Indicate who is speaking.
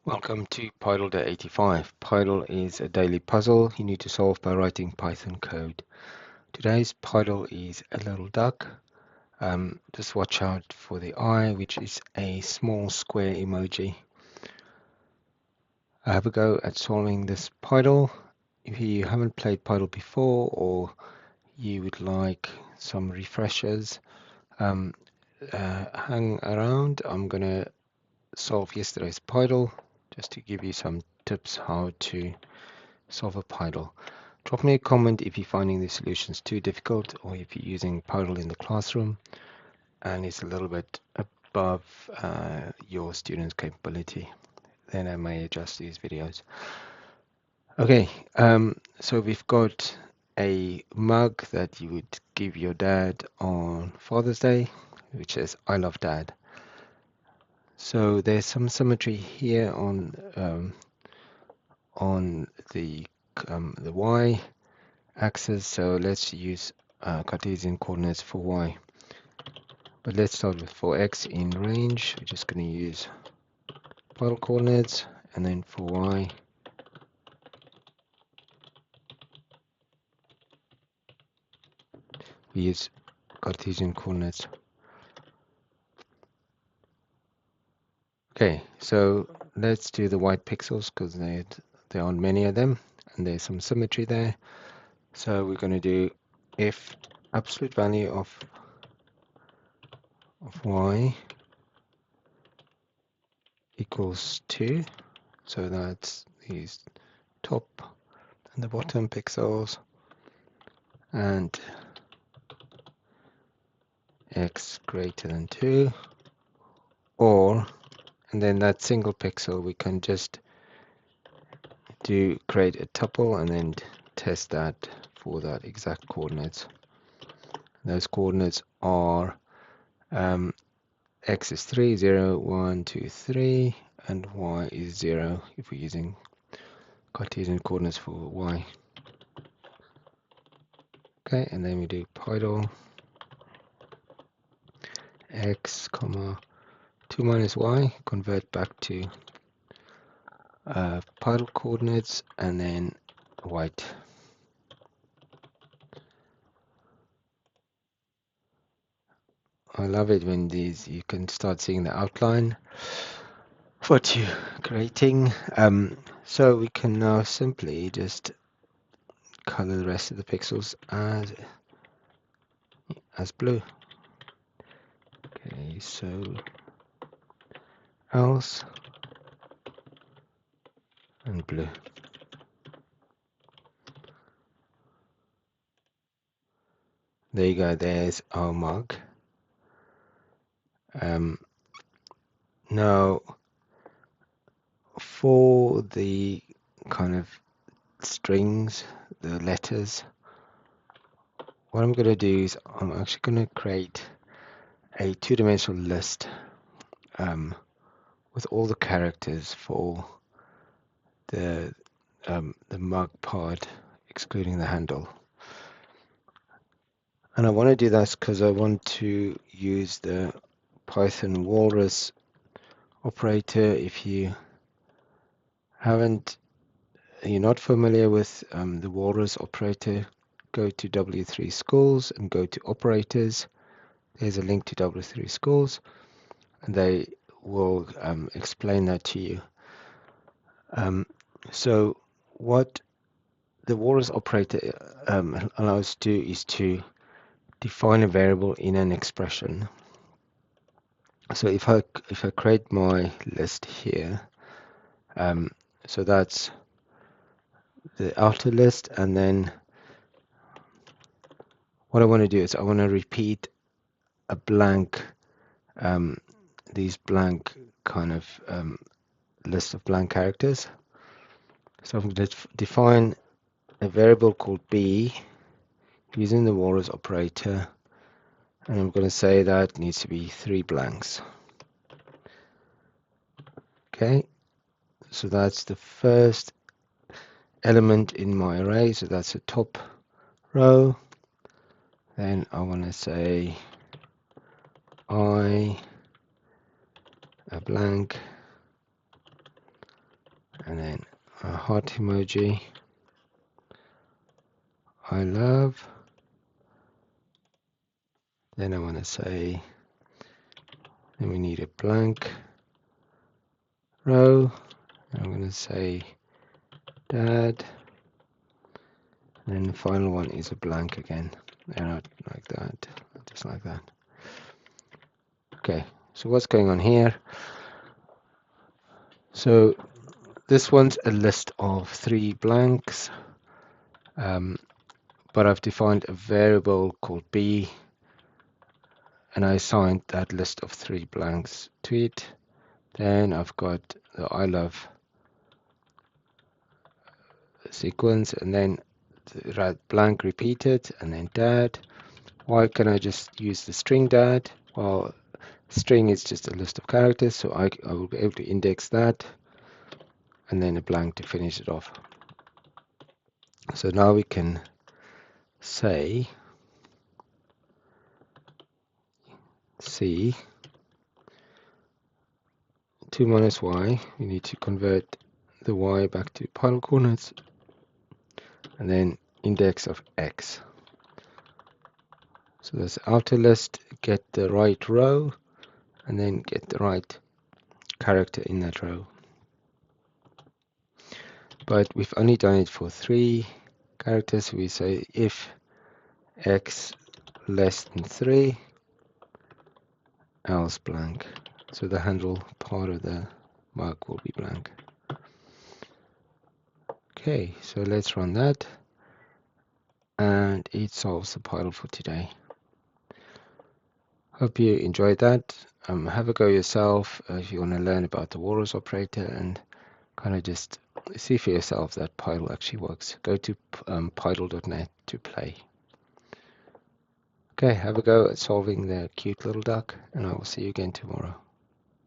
Speaker 1: Welcome to Pydle.85. Pydle is a daily puzzle you need to solve by writing Python code. Today's Pydle is a little duck. Just watch out for the eye, which is a small square emoji. I have a go at solving this Pydle. If you haven't played Pydle before or you would like some refreshers, hang around. I'm going to solve yesterday's Pydle just to give you some tips how to solve a Pydle. Drop me a comment if you're finding the solutions too difficult or if you're using Pydle in the classroom and it's a little bit above your students' capability. Then I may adjust these videos. Okay, so we've got a mug that you would give your dad on Father's Day, which says "I love Dad." So there's some symmetry here on the y axis, so let's use Cartesian coordinates for y. But let's start with for x in range, we're just going to use Pydle coordinates, and then for y, we use Cartesian coordinates. Okay, so let's do the white pixels because there aren't many of them, and there's some symmetry there. So we're going to do if absolute value of y equals 2, so that's these top and the bottom pixels, and x greater than 2, or, and then that single pixel we can just create a tuple and then test that for that exact coordinates. Those coordinates are x is 3, 0, 1, 2, 3, and y is 0 if we're using Cartesian coordinates for y. Okay, and then we do Pydle x comma 2 minus y, convert back to Pydle coordinates, and then white. I love it when you can start seeing the outline of what you're creating. So we can now simply just color the rest of the pixels as blue. Okay, so else and blue. There you go, there's our mug. Now for the kind of strings, the letters, what I'm going to do is I'm actually going to create a two-dimensional list with all the characters for the mug part, excluding the handle. And I want to do this because I want to use the Python walrus operator. If you're not familiar with the walrus operator, go to W3 Schools and go to operators. There's a link to W3 Schools, and they will explain that to you. So what the walrus operator allows to do is to define a variable in an expression. So if I create my list here, so that's the outer list, and then what I want to do is I want to repeat a blank, these blank kind of list of blank characters. So I'm going to define a variable called b using the walrus operator, and I'm going to say that needs to be 3 blanks. Okay, so that's the first element in my array, so that's the top row. Then I want to say I a blank, and then a heart emoji, I love. Then I want to say, then we need a blank row. I'm going to say dad. And then the final one is a blank again. And not like that, just like that. Okay, so what's going on here? So this one's a list of 3 blanks, but I've defined a variable called b, and I assigned that list of 3 blanks to it. Then I've got the I love sequence, and then the blank repeated, and then dad. Why can I just use the string dad? Well, string is just a list of characters, so I will be able to index that, and then a blank to finish it off. So now we can say C 2 minus y. We need to convert the y back to Pydle coordinates, and then index of x. So this outer list, get the right row, and then get the right character in that row. But we've only done it for 3 characters, so we say if x less than 3, else blank. So the handle part of the mark will be blank. Okay, so let's run that, and it solves the Pydle for today. Hope you enjoyed that. Have a go yourself if you want to learn about the walrus operator and kind of just see for yourself that Pydle actually works. Go to pydle.net to play. Okay, have a go at solving the cute little duck, and I will see you again tomorrow.